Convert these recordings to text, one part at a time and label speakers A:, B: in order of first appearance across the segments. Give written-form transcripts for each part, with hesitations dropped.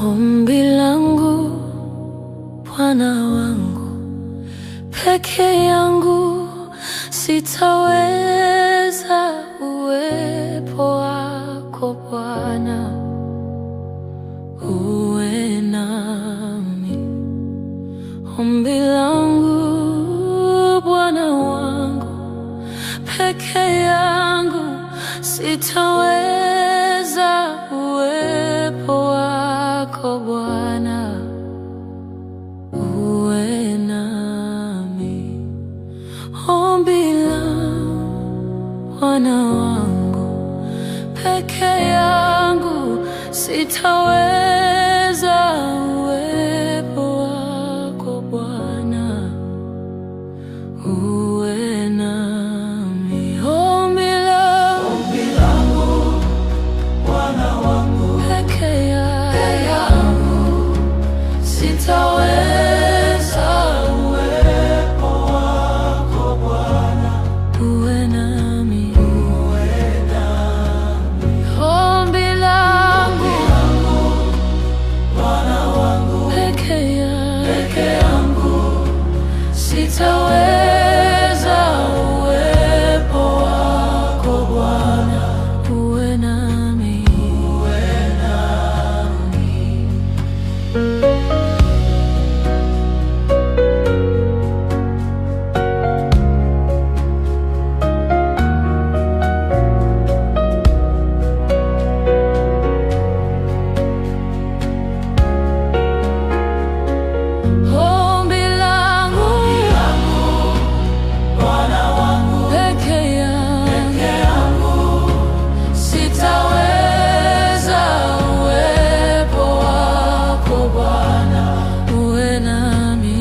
A: Ombi langu Bwana wangu, peke yangu sitaweza, uwepo wako Bwana uwe nami. Ombi langu Bwana wangu, peke yangu sitaweza, uwepo wako Bwana uwe nami. Ombi langu Bwana wangu, peke yangu sitaweza, uwepo wako Bwana uwe nami. Ombi langu Bwana wangu, peke yangu sitaweza, uwepo wako Bwana uwe nami. Ombi langu Bwana wangu, peke yangu sitaweza, uwepo wako Bwana uwe nami.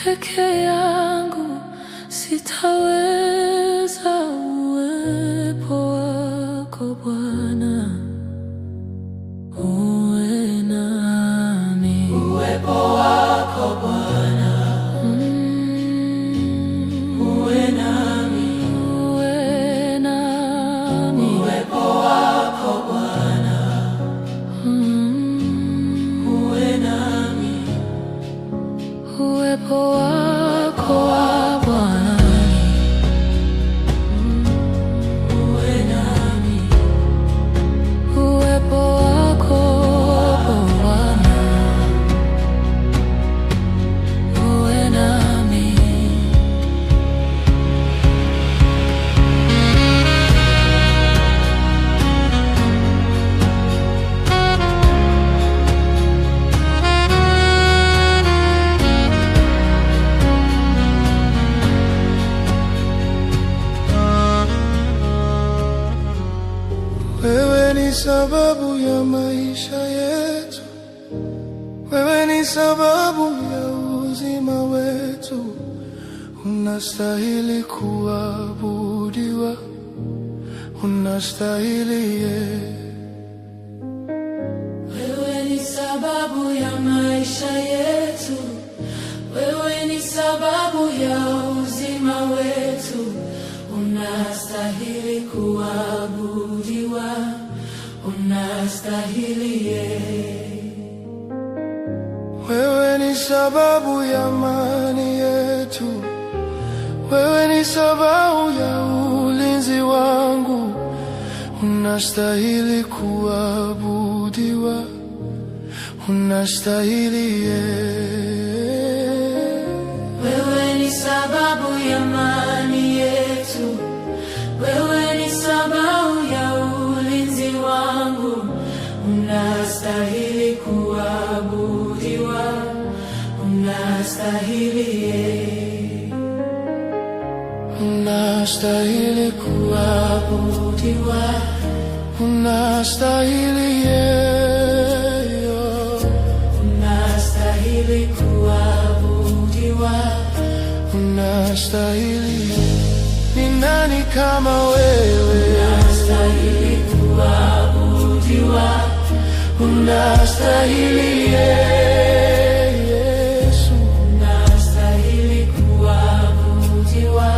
A: Peke yangu sitaweza, uwepo wako Bwana uwe nami. Uwepo wako Bwana uwe nami, uwe nami. Uwepo wako Bwana uwe nami. Uwepo wako Bwana uwe nami. Uwepo wako Bwana uwe nami.
B: Wewe ni sababu ya maisha yetu, wewe ni sababu ya uzima wetu. Unastahili kuabudiwa, unastahili
A: Wewe ni sababu ya maisha yetu, wewe ni sababu ya uzima wetu. Unastahili kuabudiwa, unastahili
B: Wewe ni sababu ya amani yetu, wewe ni sababu ya ulinzi wangu. Unastahili kuabudiwa, unastahili
A: Wewe ni sababu ya amani yetu, wewe ni sababu ya ulinzi wangu. Unastahili kuabudiwa, unastahili
B: unastahili kuabudiwa, unastahili
A: unastahili kuabudiwa.
B: unastahili. Ni nani kama wewe?
A: Unastahili kuabudiwa,
B: Unastahili Yesu,
A: unastahili kuabudiwa,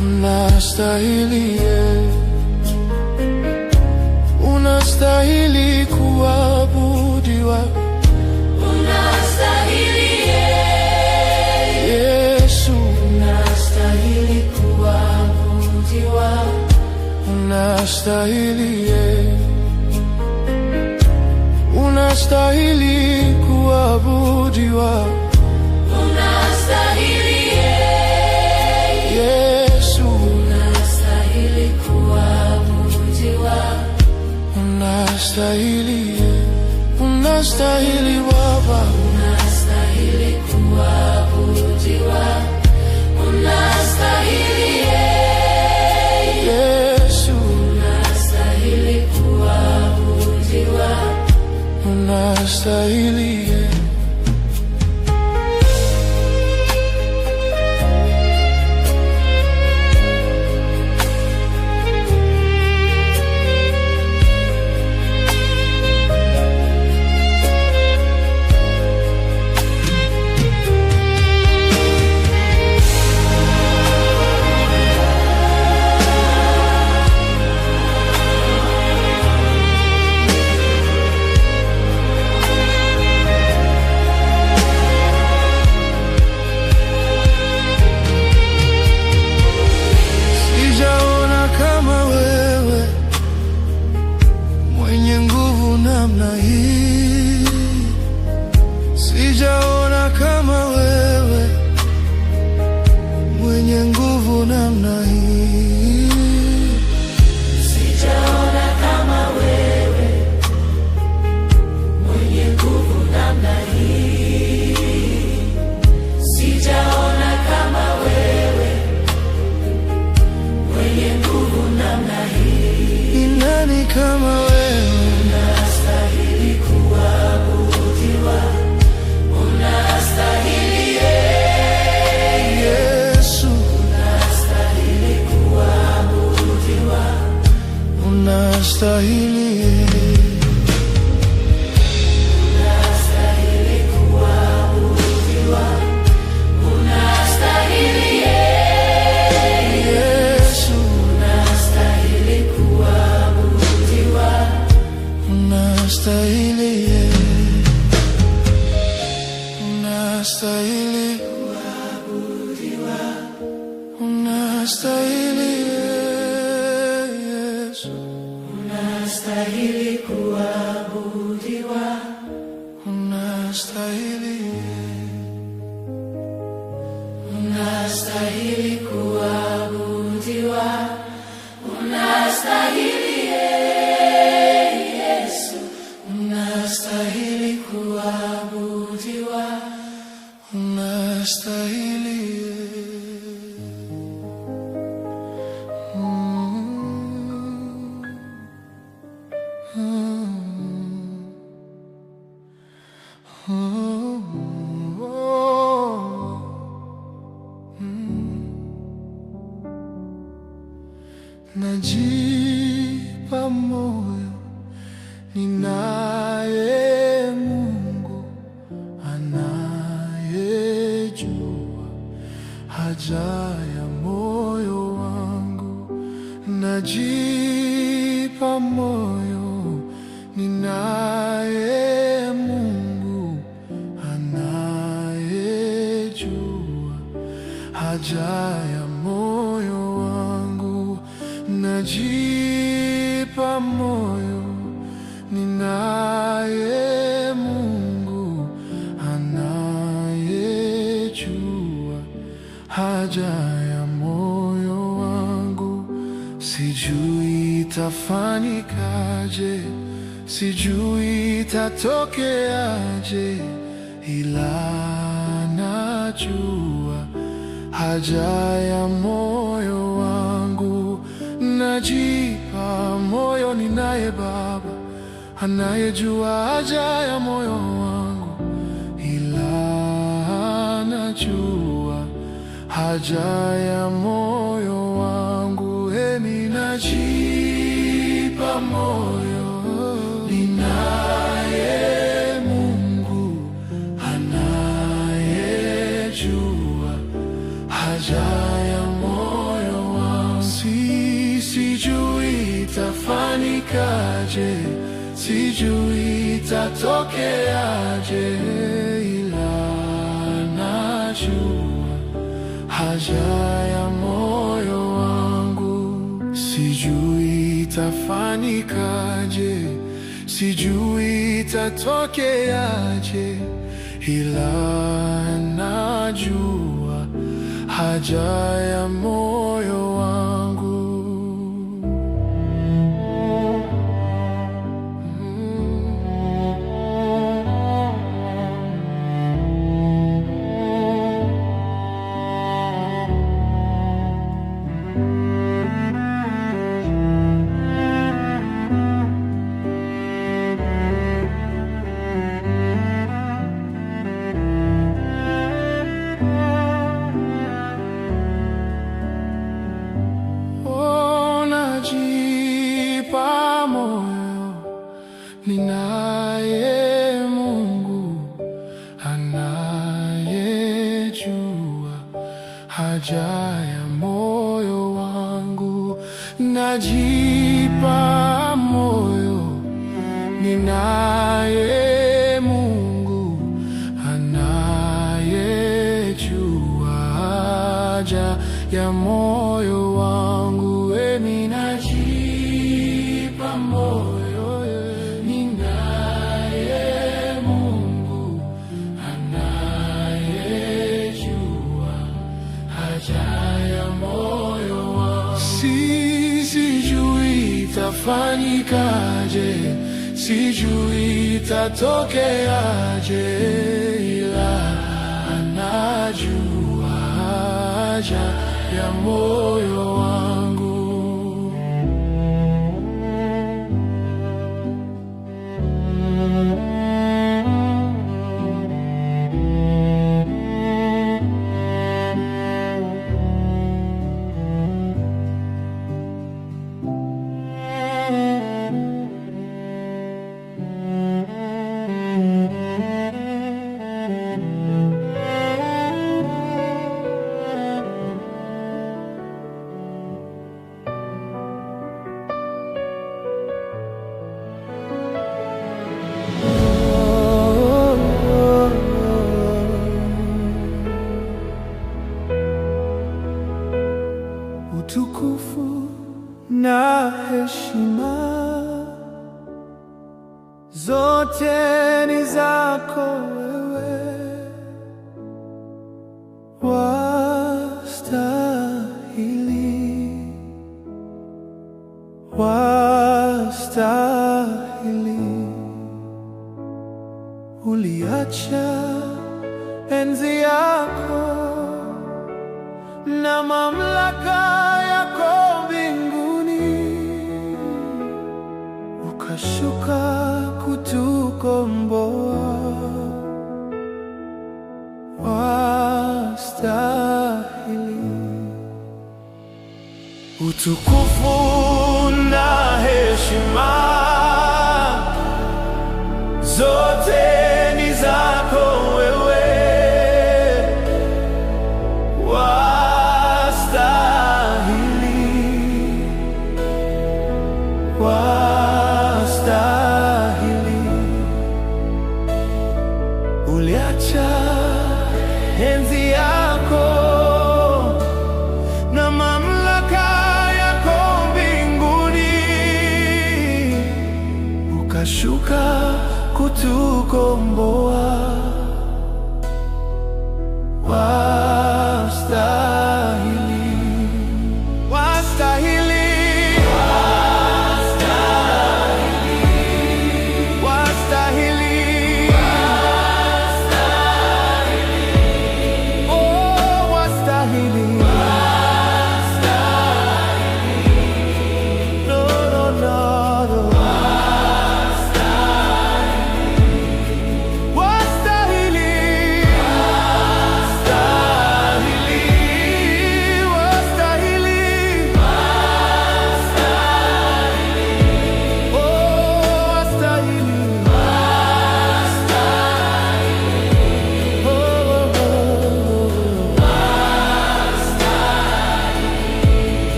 B: unastahili unastahili kuabudiwa,
A: unastahili
B: Yesu,
A: unastahili kuabudiwa,
B: unastahili unastahili kuabudiwa,
A: unastahili
B: Yesu,
A: unastahili kuabudiwa,
B: unastahili unastahili Baba,
A: unastahili kuabudiwa, unastahili
B: Yesu,
A: unastahili kuabudiwa,
B: unastahili namna hii, sijaona kama wewe, mwenye nguvu namna hii,
A: sijaona kama wewe, mwenye nguvu namna hii, sijaona kama wewe, mwenye nguvu namna hii.
B: ni nani kama wewe?
A: Unastahili kuabudiwa, unastahili
B: Yesu,
A: unastahili kuabudiwa,
B: unastahili
A: unastahili kuabudiwa, unastahili
B: Yesu,
A: unastahili kuabudiwa,
B: unastahili unastahili
A: kuabudiwa,
B: unastahili Yesu,
A: unastahili kuabudiwa,
B: unastahili
A: unastahili kuabudiwa, unastahili Yesu, unastahili kuabudiwa,
B: unastahili najipa moyo, ninaye Mungu anayejua haja ya moyo wangu. Najipa moyo, ninaye Mungu anayejua haja ya moyo wangu. Najipa moyo, ninaye Mungu anayejua haja ya moyo wangu. Sijui itafanyikaje, sijui itatokeaje, ila najua haja ya moyo wangu. Najipa moyo, ninaye Baba anayejua haja ya moyo wangu, ila najua haja ya moyo wangu. Ninajipa moyo, ninaye Mungu anayejua haja ya moyo wangu. Sijui itafanikaje, sijui itatokeaje, ila najua haja ya moyo wangu. Sijui itafanikaje, sijui itatokeaje, ila najua haja ya moyo wangu. Najipa moyo, ninaye Mungu anayejua haja ya moyo wangu. Najipa moyo, ninaye Mungu anayejua haja ya moyo wangu. Ninajipa moyo, ninaye Mungu anayejua haja ya moyo wangu. Sijui itafanyikaje, sijui itatokeaje, ila anajua haja ya moyo wangu. Utukufu na heshima zote ni zako wewe, wastahili, wastahili. Uliacha enzi yako na mamlaka yako mbinguni, ukashuka kutukomboa. Wastahili utukufu na heshima zote ni zako wewe, wastahili. Uliacha enzi yako na mamlaka yako mbinguni, ukashuka kutukomboa. Wastahili, wastahili. Wastahili.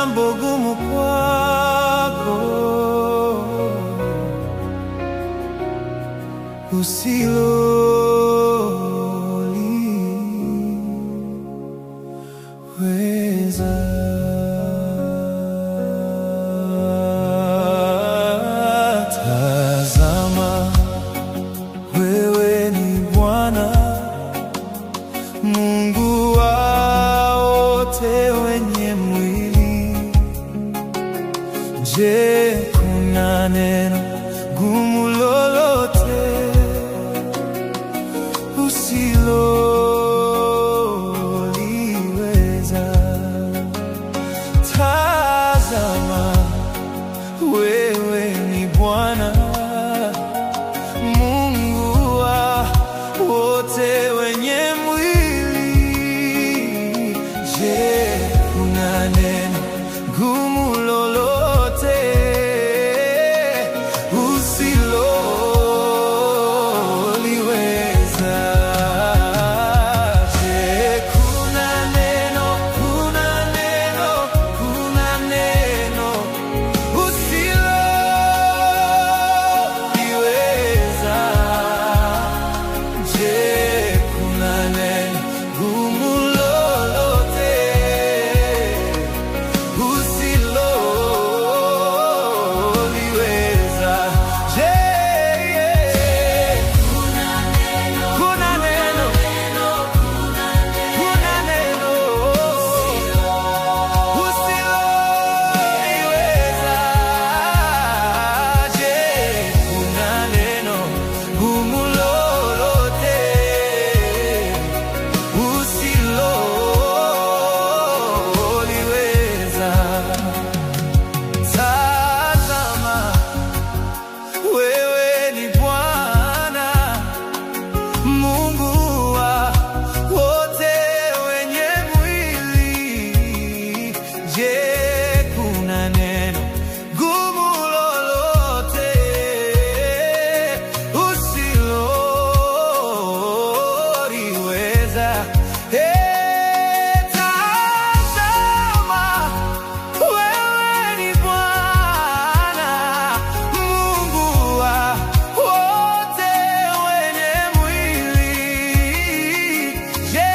B: jambo gumu kwako usiloliweza. Tazama, wewe ni Bwana Mungu wa wote wenye mwili. Je, kuna neno gumu lolote usiloliweza? Tazama, wewe ni Bwana Mungu wa wote wenye mwili. Je, kuna neno gumu lolote usiloliweza? Je, kuna neno usiloliweza? Je, kuna neno gumu lolote usiloliweza? Je, kuna neno usiloliweza? Je, kuna neno gumu lolote usiloliweza? Tazama, wewe ni Bwana Mungu wa wote wenye mwili. Je, kuna neno gumu lolote usiloliweza? Tazama, wewe ni Bwana Mungu wa wote wenye mwili. Je,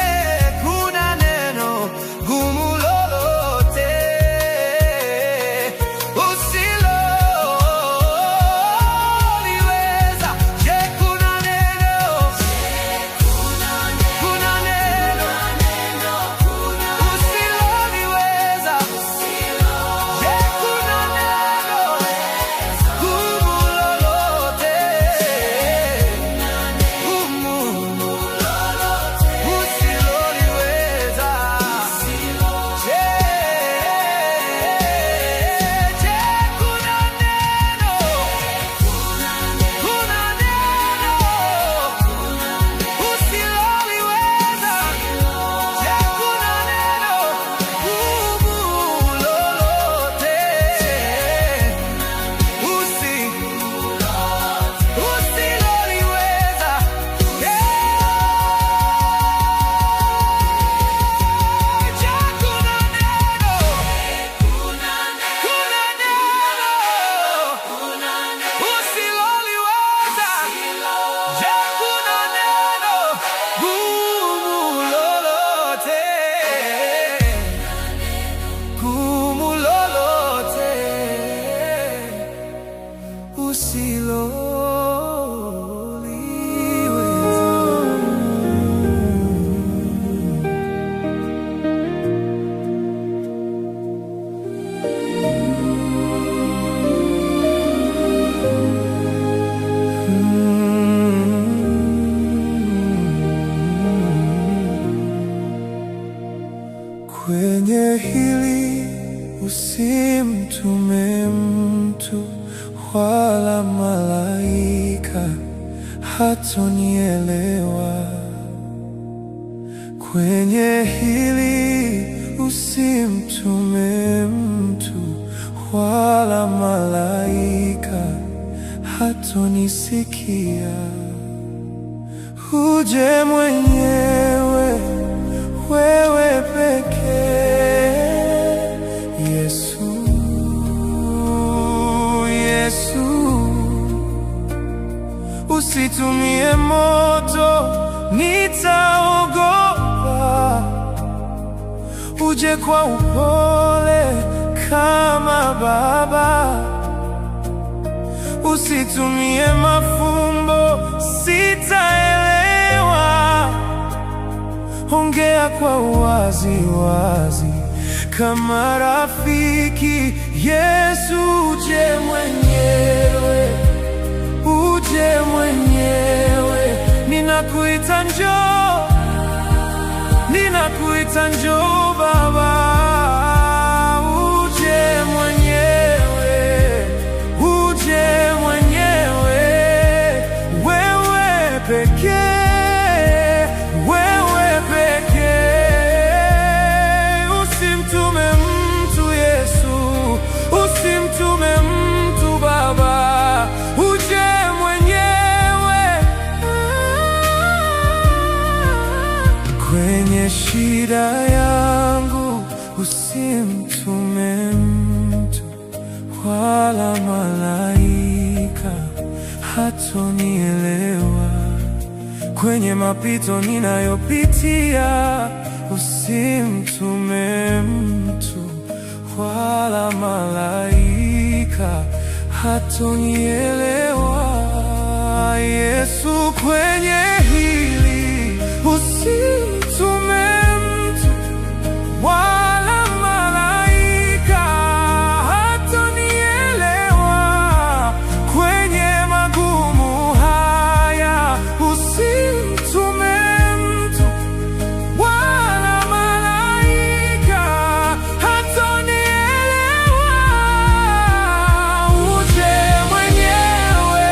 B: kuna neno gumu lolote usiloliweza? Je, kuna neno usiloliweza? Je, kuna neno gumu lolote usiloliweza? Je, kuna neno usiloliweza? Je, kuna neno gumu lolote usiloliweza? Je, kuna neno usiloliweza? Je, kuna neno gumu lolote Kwenye hili usimtume mtu wala malaika, hatonielewa. Kwenye hili usimtume mtu wala malaika, hatonisikia. Uje mwenyewe, wewe pekee Yesu. usitumie moto, nitaogopa. Uje kwa upole kama Baba, usitumie mafumbo, sitaelewa. Ongea kwa uwazi wazi kama rafiki. Yesu, uje mwenyewe, uje mwenyewe. Ninakuita njoo, ninakuita njoo Baba. Uje mwenyewe, uje mwenyewe. Wewe pekee, wewe pekee. Usimtume mtu Yesu, usimtume mtu Baba. Uje mwenyewe. Kwenye shida yangu usimtume mtu, wala malaika hatonielewa. Kwenye mapito ninayopitia usimtume mtu, wala malaika hatonielewa. Yesu, kwenye hili usimtume mtu, wala malaika hatonielewa. Kwenye magumu haya usimtume mtu, wala malaika hatonielewa. Uje mwenyewe,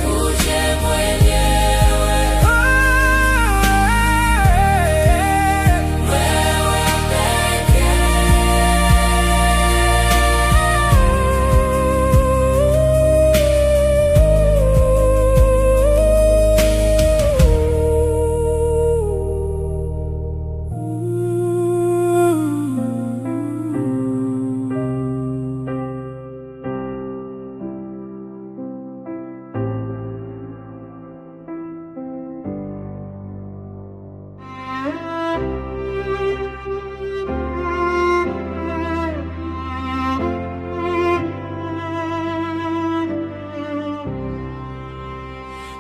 B: uje mwenyewe. Wewe pekee.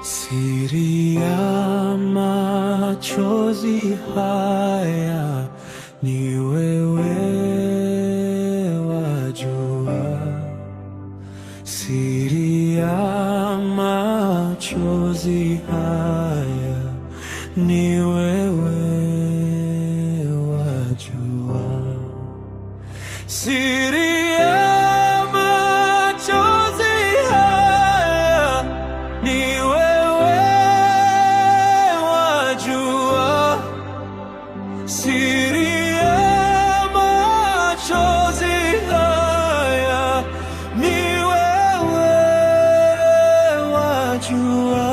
B: Siri ya machozi haya ni wewe wajua. Siri ya machozi haya ni wewe wajua. Siri ya machozi haya ni wewe wajua. Siri ya machozi haya ni wewe wajua.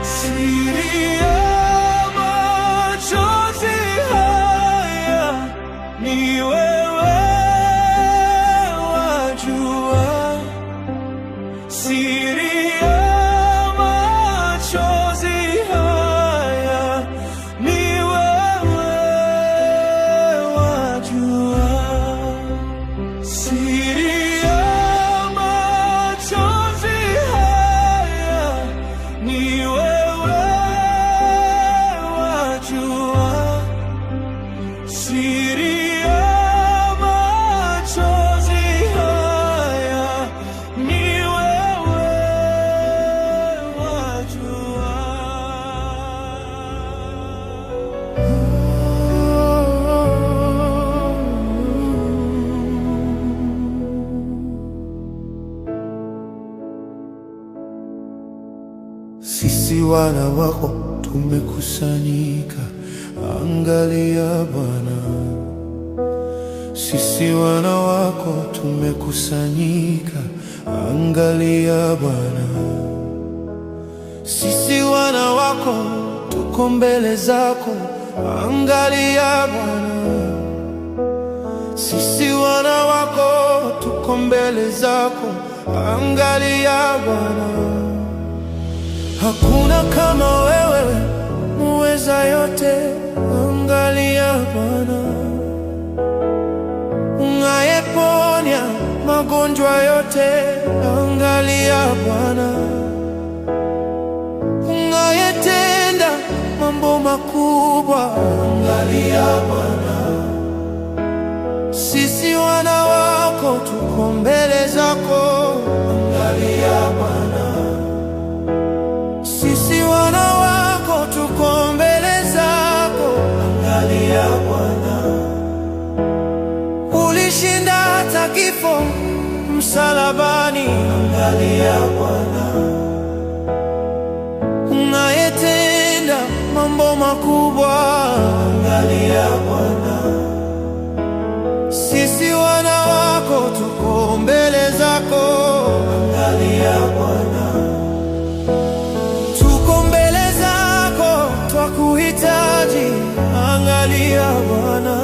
B: Siri ya machozi haya ni wewe wajua. Siri ya machozi haya ni wewe wajua. Siri ya machozi haya ni wewe wajua. Siri ya machozi haya ni wewe wajua. Sisi wana wako tumekusanyika angalia Bwana, sisi wana wako tumekusanyika, angalia Bwana, sisi wana wako tuko mbele zako, angalia Bwana, sisi wana wako tuko mbele zako, angalia Bwana. Hakuna kama wewe, muweza yote, angalia Bwana, unayeponya magonjwa yote, angalia Bwana, unayetenda mambo makubwa, angalia Bwana. Sisi wana wako tuko mbele zako, angalia Bwana, sisi wana wako tuko mbele zako, angalia Bwana. Ulishinda hata kifo msalabani, angalia Bwana, unayetenda mambo makubwa, angalia Bwana. Sisi wana wako tuko mbele zako, angalia Bwana, tuko mbele zako twakuhitaji, angalia Bwana,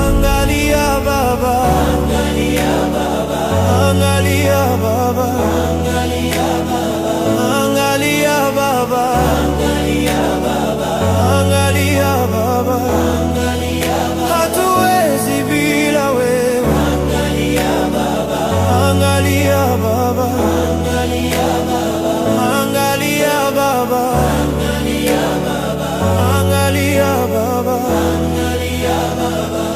B: angalia Baba, angalia Baba, angalia Baba, angalia Baba, angalia Baba, angalia Baba, angalia Baba, angalia Baba. Hatuwezi bila wewe, angalia Baba, angalia Baba, angalia Baba, angalia Baba, angalia Baba, angalia Baba, angalia Baba.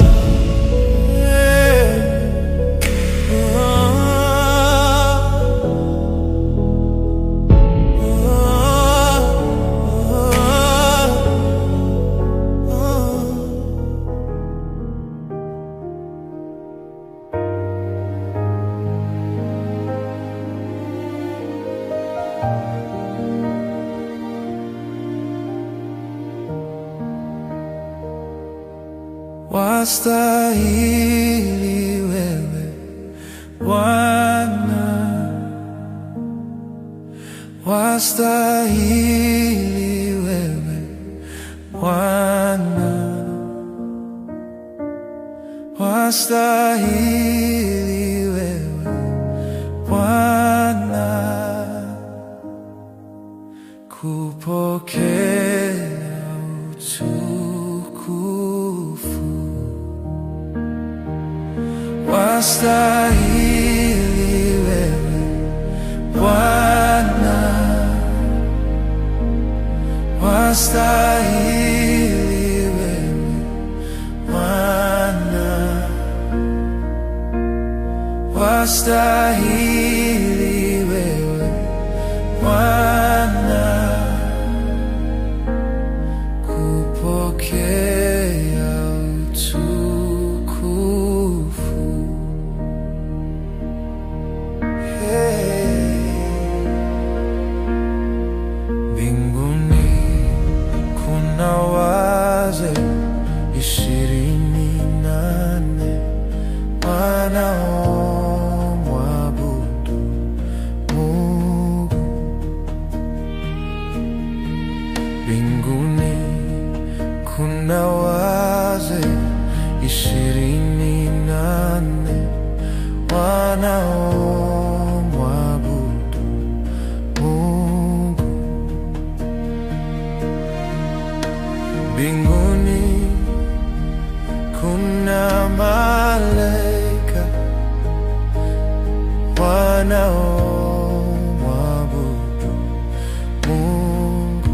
B: Wastahili wewe Bwana, wastahili wewe Bwana, wastahili wewe Bwana, kupokea utukufu. Wastahili wewe Bwana, wastahili wewe Bwana, wastahili wewe Bwana, kupokea utukufu. Mbinguni kuna wazee 24 wanaomwabudu Mungu. Mbinguni kuna wazee 24 wanaomwabudu Mungu. Mbinguni kuna malaika wanaomwabudu Mungu.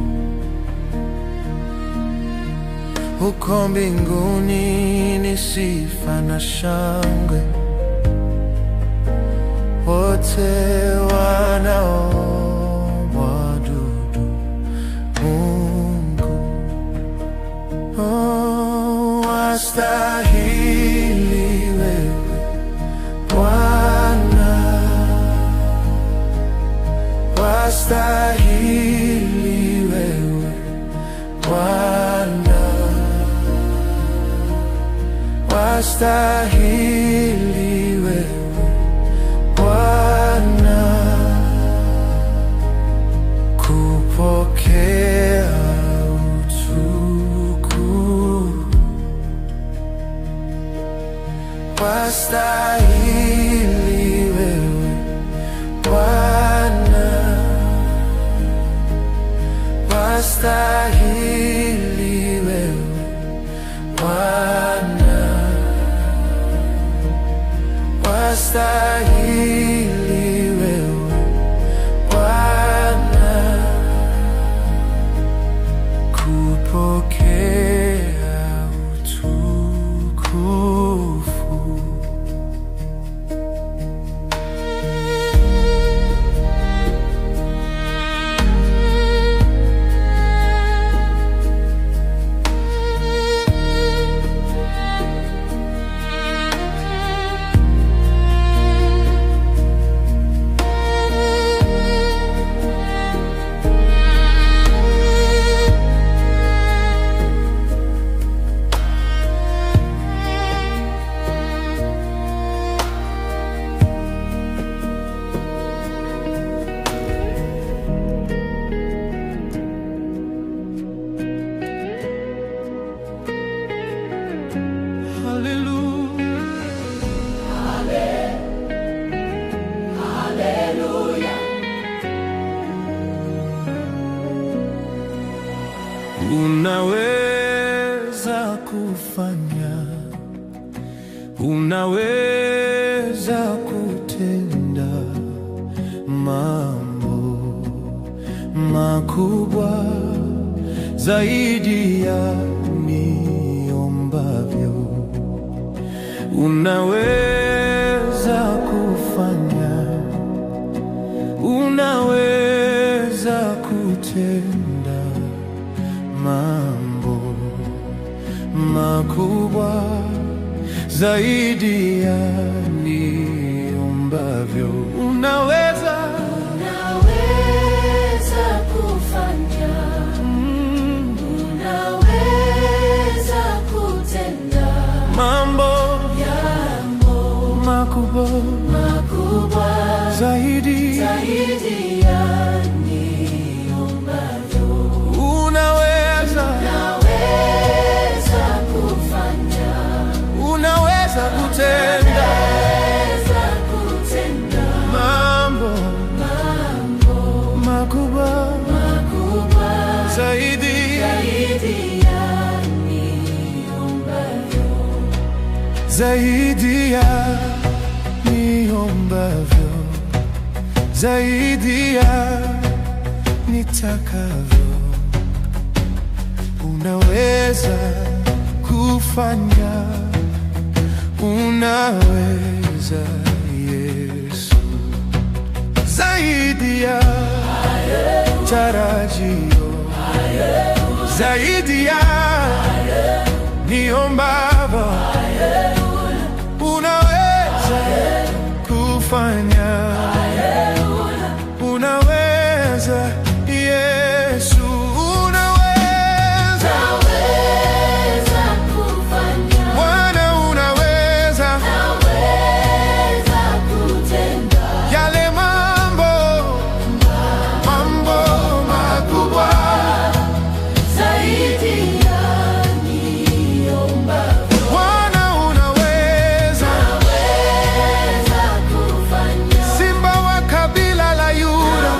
B: Huko mbinguni ni sifa na shangwe, wote wanaomwabudu Mungu. Oh, wastahili wewe Bwana, wastahili wewe Bwana, wastahili wewe Bwana kupokea utukufu. Wastahili wewe Bwana, wastahili wewe Bwana, wastahili wewe Bwana kupokea utukufu. Unaweza kufanya, unaweza kutenda mambo makubwa zaidi ya niombavyo. Unaweza kufanya, unaweza kutenda mambo makubwa zaidi ya niombavyo. Unaweza
A: kufanya, unaweza kutenda
B: mambo makubwa zaidi
A: ya niombavyo.
B: Unaweza
A: kufanya,
B: unaweza kutenda mambo makubwa zaidi ya niombavyo, zaidi ya niombavyo, zaidi ya nitakavyo. Unaweza kufanya, unaweza Yesu, zaidi ya tarajio, zaidi ya niombavyo. Unaweza kufanya, unaweza Yesu, unaweza
A: kufanya,
B: Bwana, unaweza
A: kutenda
B: yale mambo makubwa
A: zaidi ya niombavyo.
B: Bwana, unaweza
A: kufanya,
B: Simba wa kabila la Yuda,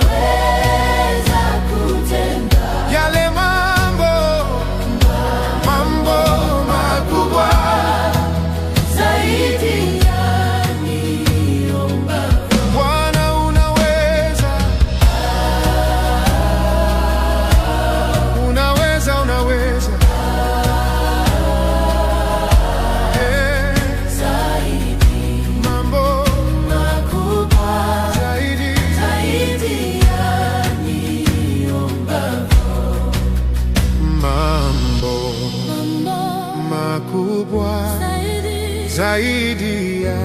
A: kutenda
B: yale mambo makubwa
A: zaidi ya niombavyo.
B: Bwana, unaweza, unaweza mambo
A: Makubwa
B: zaidi
A: ya niombavyo.
B: mambo makubwa zaidi ya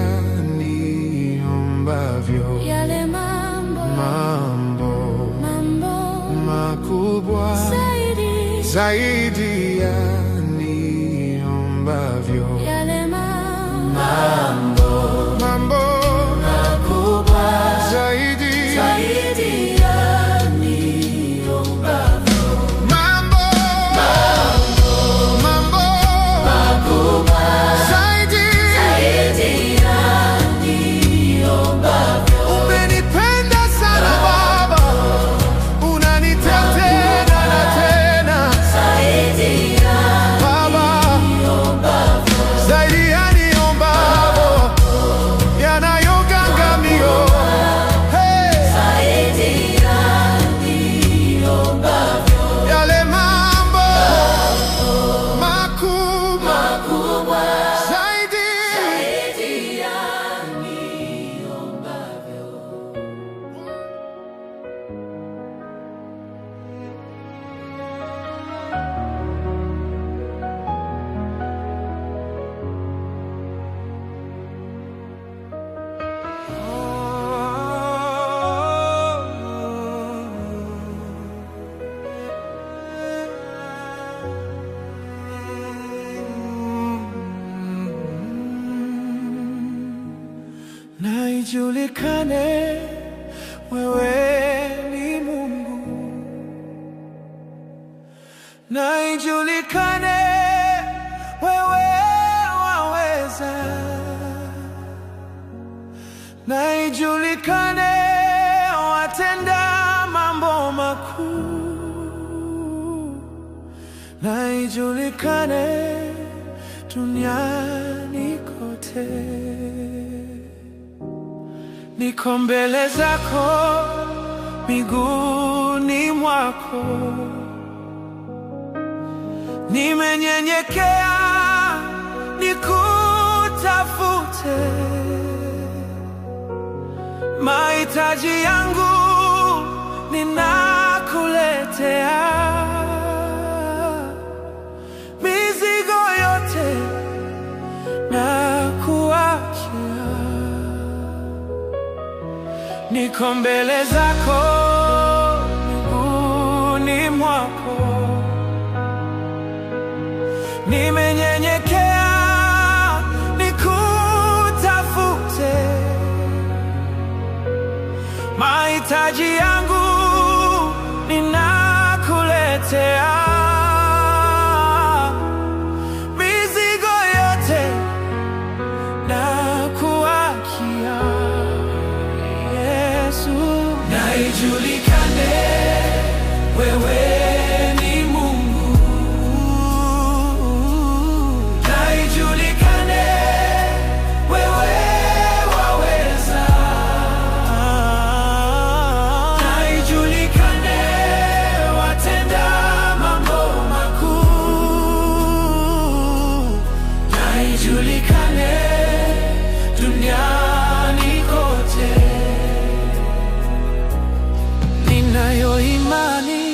B: niombavyo.
A: Yale mambo
B: makubwa zaidi ya niombavyo.
A: yale mambo mambo makubwa
B: zaidi
A: ya niombavyo.
B: mambo makubwa zaidi
A: ya niombavyo.
B: Umenipenda sana Baba, unanitetea na tena
A: Zaidi ya
B: Baba,
A: niombavyo.
B: zaidi ya niombavyo, yanayoganga mioyo. Hey!
A: Zaidi ya niombavyo.
B: Yale mambo makubwa zaidi
A: Ya niombavyo.
B: na ijulikane wewe ni Mungu, na ijulikane wewe waweza, na ijulikane watenda mambo makuu, na ijulikane duniani kote. Niko mbele zako miguuni mwako, nimenyenyekea nikutafute. Mahitaji yangu ninakuletea, mizigo yote nakuachia. Niko mbele zako miguuni mwako, nimenyenyekea nikutafute. Mahitaji yangu ninakuletea, mizigo yote nakuachia. Na ijulikane wewe ni Mungu, na ijulikane wewe waweza, na ijulikane watenda mambo makuu, na ijulikane duniani kote. Ninayo imani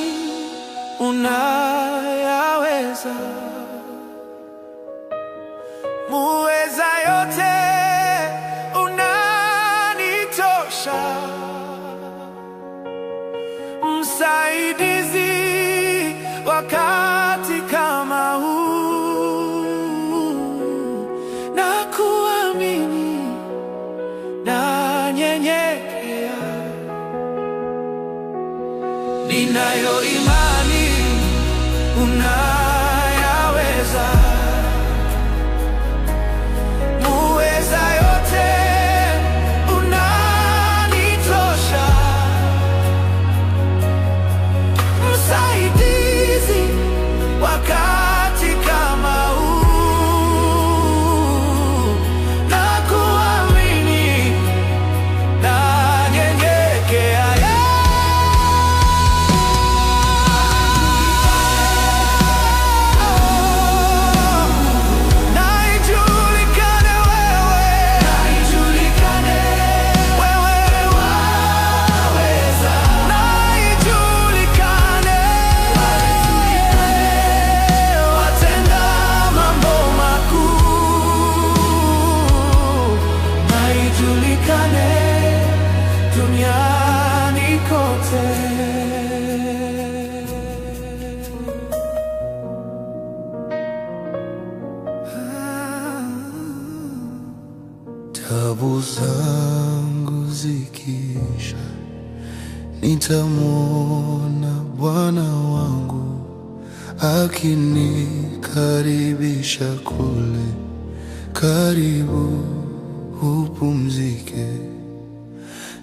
B: unayaweza, muweza yote unanitosha, msaidizi wakati kama huu, na kuamini na nyenyekea. Ninayo imani unayaweza, muweza yote unanitosha, msaidizi wakati kama huu, na kuamini na nyenyekea. Tabu zangu zikisha, nitamwona Bwana wangu akinikaribisha kule, karibu upumzike.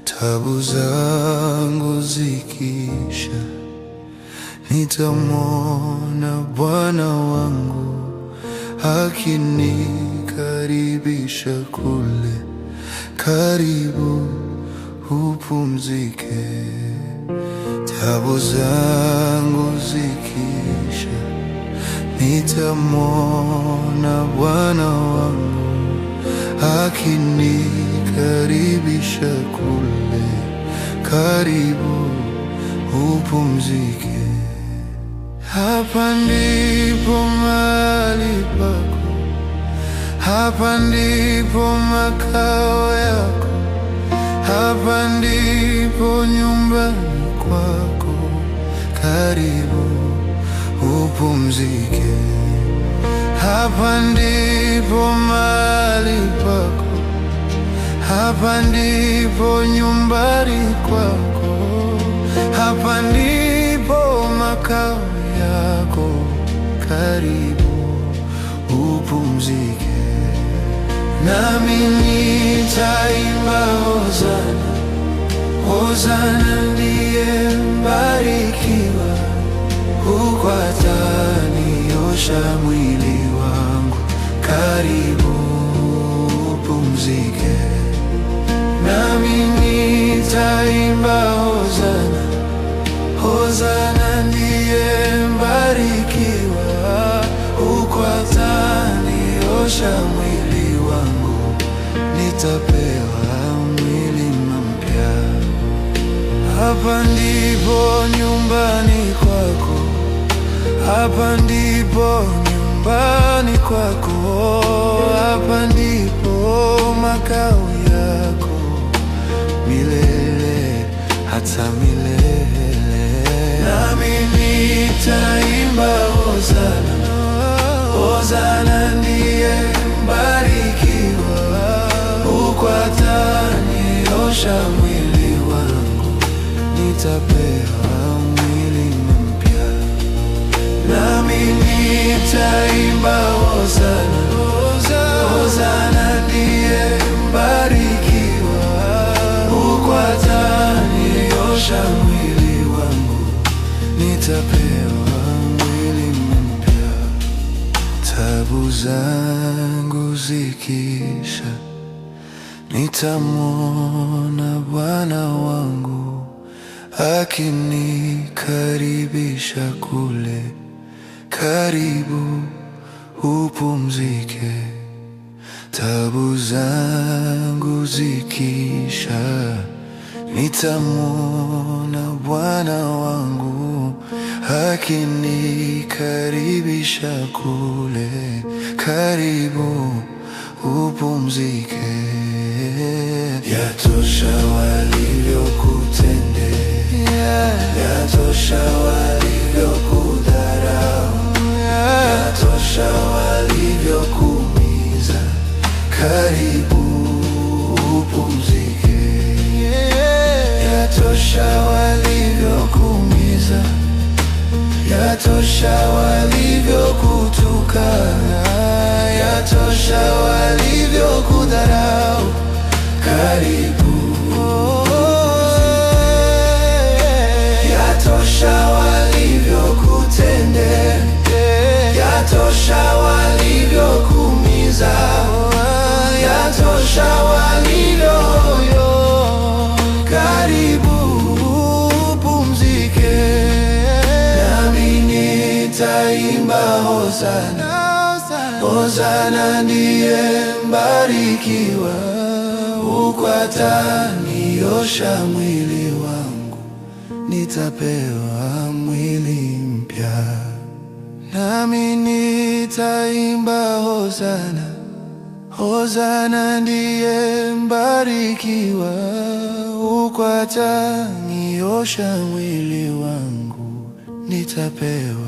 B: Tabu zangu zikisha, nitamwona Bwana wangu akinikaribisha kule, karibu upumzike. Tabu zangu zikisha, nitamwona Bwana wangu akinikaribisha kule, karibu upumzike. Hapa ndipo mahali pako, hapa ndipo makao yako, hapa ndipo nyumbani kwako, karibu upumzike. Hapa ndipo mahali pako, hapa ndipo nyumbani kwako, hapa ndipo makao yako, karibu upumzike. Nami nitaimba hosana, hosana ndiye mbarikiwa, huku ataniosha mwili wangu, karibu upumzike. Nami nitaimba hosana, hosana ndiye mbarikiwa, huku ataniosha mwili wangu, nitapewa mwili mpya. Hapa ndipo nyumbani kwako, hapa ndipo nyumbani kwako, hapa ndipo makao yako, milele hata milele. Nami nitaimba hosana, hosana ndiye mbarikiwa, huku ataniosha mwili wangu, nitapewa mwili mpya. Nami nitaimba hosana, hosana ndiye mbarikiwa, huku ataniosha mwili wangu, nitapewa mwili mpya. Tabu zangu zikisha, nitamwona Bwana wangu akinikaribisha kule, karibu upumzike. Tabu zangu zikisha, nitamwona Bwana wangu akinikaribisha kule, karibu upumzike. Yatosha walivyokutendea, yatosha walivyokudharau, yatosha walivyokuumiza, karibu upumzike. Yatosha walivyokuumiza, yatosha walivyokutukana, yatosha walivyokudharau, karibu. Yatosha walivyokutendea, yatosha walivyokuumiza, yatosha walivyoyo, karibu upumzike. Nami nitaimba hosana, hosana ndiye mbarikiwa, huku ataniosha mwili wangu, nitapewa mwili mpya. Nami nitaimba hosana, hosana ndiye mbarikiwa, huku ataniosha mwili wangu, nitapewa